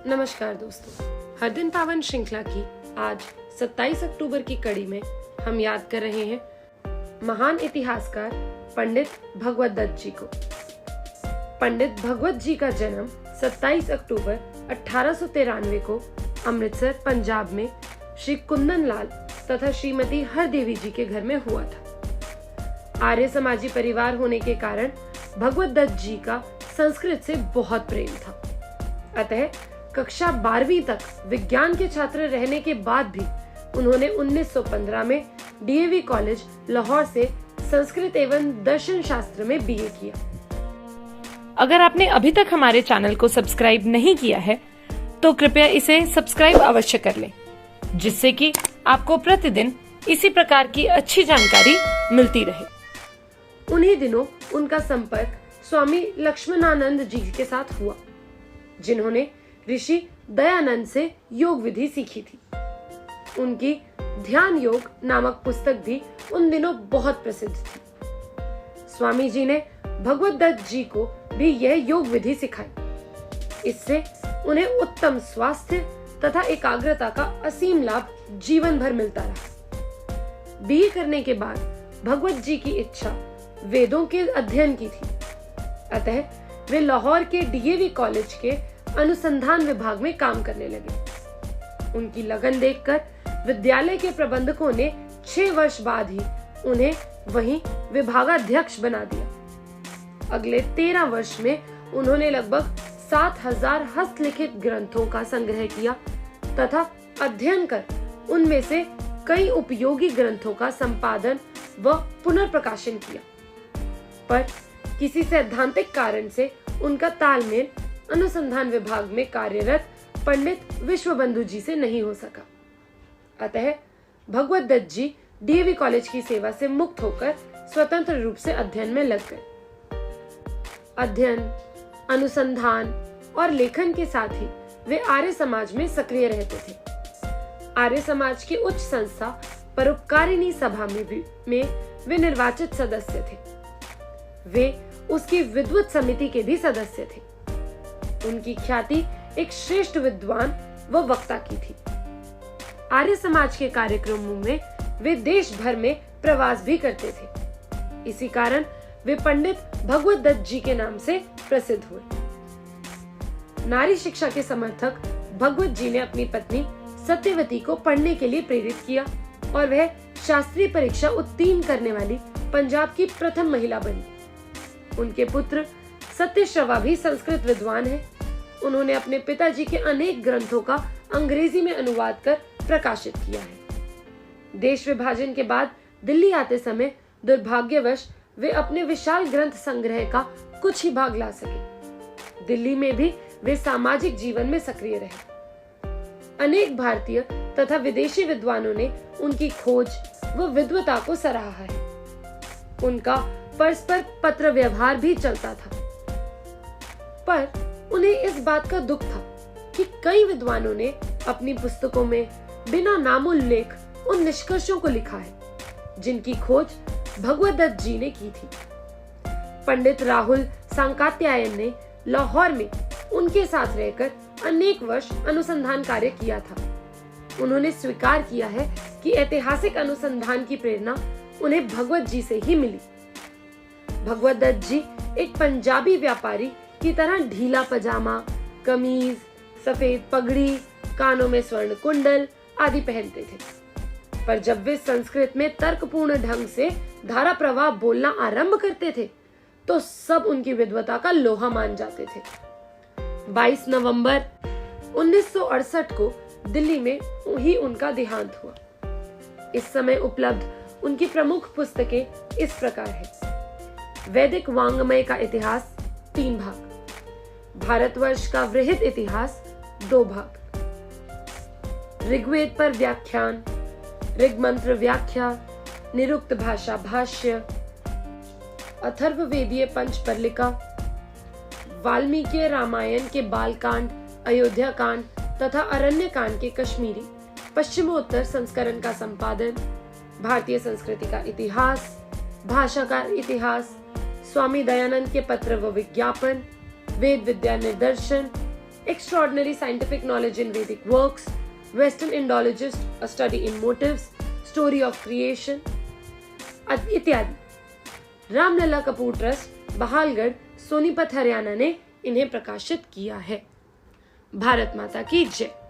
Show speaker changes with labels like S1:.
S1: नमस्कार दोस्तों, हर दिन पावन श्रृंखला की आज 27 अक्टूबर की कड़ी में हम याद कर रहे हैं महान इतिहासकार पंडित भगवत दत्त जी को। पंडित भगवत जी का जन्म 27 अक्टूबर 1893 को अमृतसर पंजाब में श्री कुंदन लाल तथा श्रीमती हरदेवी जी के घर में हुआ था। आर्य समाजी परिवार होने के कारण भगवत दत्त जी का संस्कृत से बहुत प्रेम था। अतः कक्षा 12वीं तक विज्ञान के छात्र रहने के बाद भी उन्होंने 1915 में डीएवी कॉलेज लाहौर से संस्कृत एवं दर्शन शास्त्र में बीए किया।
S2: अगर आपने अभी तक हमारे चैनल को सब्सक्राइब नहीं किया है तो कृपया इसे सब्सक्राइब अवश्य कर लें, जिससे कि आपको प्रतिदिन इसी प्रकार की अच्छी जानकारी मिलती रहे।
S1: उन्हीं दिनों उनका संपर्क स्वामी लक्ष्मणानंद जी के साथ हुआ, जिन्होंने ऋषि दयानंद से योग विधि सीखी थी। उनकी ध्यान योग नामक पुस्तक भी उन दिनों बहुत प्रसिद्ध थी। स्वामी जी ने भगवत दत्त जी को भी यह योग विधि सिखाई। इससे उन्हें उत्तम स्वास्थ्य तथा एकाग्रता का असीम लाभ जीवन भर मिलता रहा। बीए करने के बाद भगवत जी की इच्छा वेदों के अध्ययन की थी, अतः वे लाहौर के डीएवी कॉलेज के अनुसंधान विभाग में काम करने लगे। उनकी लगन देखकर विद्यालय के प्रबंधकों ने 6 वर्ष बाद ही उन्हें वहीं विभागाध्यक्ष बना दिया। अगले 13 वर्ष में उन्होंने लगभग 7000 हस्तलिखित ग्रंथों का संग्रह किया तथा अध्ययन कर उनमें से कई उपयोगी ग्रंथों का संपादन व पुनर्प्रकाशन किया। पर किसी सैद्धांतिक कारण से उनका तालमेल अनुसंधान विभाग में कार्यरत पंडित विश्वबंधु जी से नहीं हो सका। अतः भगवत दत्त जी डीएवी कॉलेज की सेवा से मुक्त होकर स्वतंत्र रूप से अध्ययन में लग गए। अध्ययन, अनुसंधान और लेखन के साथ ही वे आर्य समाज में सक्रिय रहते थे। आर्य समाज की उच्च संस्था परोपकारिणी सभा में वे निर्वाचित सदस्य थे। वे उसकी विद्वत समिति के भी सदस्य थे। उनकी ख्याति एक श्रेष्ठ विद्वान व वक्ता की थी। आर्य समाज के कार्यक्रमों में वे देश भर में प्रवास भी करते थे। इसी कारण वे पंडित भगवत दत्त जी के नाम से प्रसिद्ध हुए। नारी शिक्षा के समर्थक भगवत जी ने अपनी पत्नी सत्यवती को पढ़ने के लिए प्रेरित किया और वह शास्त्रीय परीक्षा उत्तीर्ण करने वाली पंजाब की प्रथम महिला बनी। उनके पुत्र सत्यश्रवा भी संस्कृत विद्वान हैं। उन्होंने अपने पिताजी के अनेक ग्रंथों का अंग्रेजी में अनुवाद कर प्रकाशित किया है। देश विभाजन के बाद दिल्ली आते समय दुर्भाग्यवश वे अपने विशाल ग्रंथ संग्रह का कुछ ही भाग ला सके। दिल्ली में भी वे सामाजिक जीवन में सक्रिय रहे। अनेक भारतीय तथा विदेशी विद्वानों ने उनकी खोज व विद्वता को सराहा है। उनका परस्पर पत्र व्यवहार भी चलता था, पर उन्हें इस बात का दुख था कि कई विद्वानों ने अपनी पुस्तकों में बिना नामोल्लेख उन निष्कर्षों को लिखा है जिनकी खोज भगवत दत्त जी ने की थी। पंडित राहुल सांकात्यायन ने लाहौर में उनके साथ रहकर अनेक वर्ष अनुसंधान कार्य किया था। उन्होंने स्वीकार किया है कि ऐतिहासिक अनुसंधान की प्रेरणा उन्हें भगवत जी से ही मिली। भगवत दत्त जी एक पंजाबी व्यापारी की तरह ढीला पजामा, कमीज, सफेद पगड़ी, कानों में स्वर्ण कुंडल आदि पहनते थे। पर जब वे संस्कृत में तर्कपूर्ण ढंग से धारा प्रवाह बोलना आरंभ करते थे तो सब उनकी विद्वता का लोहा मान जाते थे। 22 नवंबर 1968 को दिल्ली में ही उनका देहांत हुआ। इस समय उपलब्ध उनकी प्रमुख पुस्तकें इस प्रकार है। वैदिक वांग्मय का इतिहास 3 भाग, भारतवर्ष का वृहद इतिहास 2 भाग, ऋग्वेद पर व्याख्यान, ऋग मंत्र व्याख्या, निरुक्त भाषा भाष्य, अथर्ववेदीय पंचपर्लिका, वाल्मीकि रामायण के बालकांड, अयोध्या कांड तथा अरण्य कांड के कश्मीरी पश्चिमोत्तर संस्करण का संपादन, भारतीय संस्कृति का इतिहास, भाषा का इतिहास, स्वामी दयानंद के पत्र व विज्ञापन, वेद विद्या निदर्शन, extraordinary scientific knowledge in Vedic works, Western Indologist, a study in motives, story of creation इत्यादि। रामलला कपूर ट्रस्ट, बहालगढ़, सोनीपत, हरियाणा ने इन्हें प्रकाशित किया है। भारत माता की जय।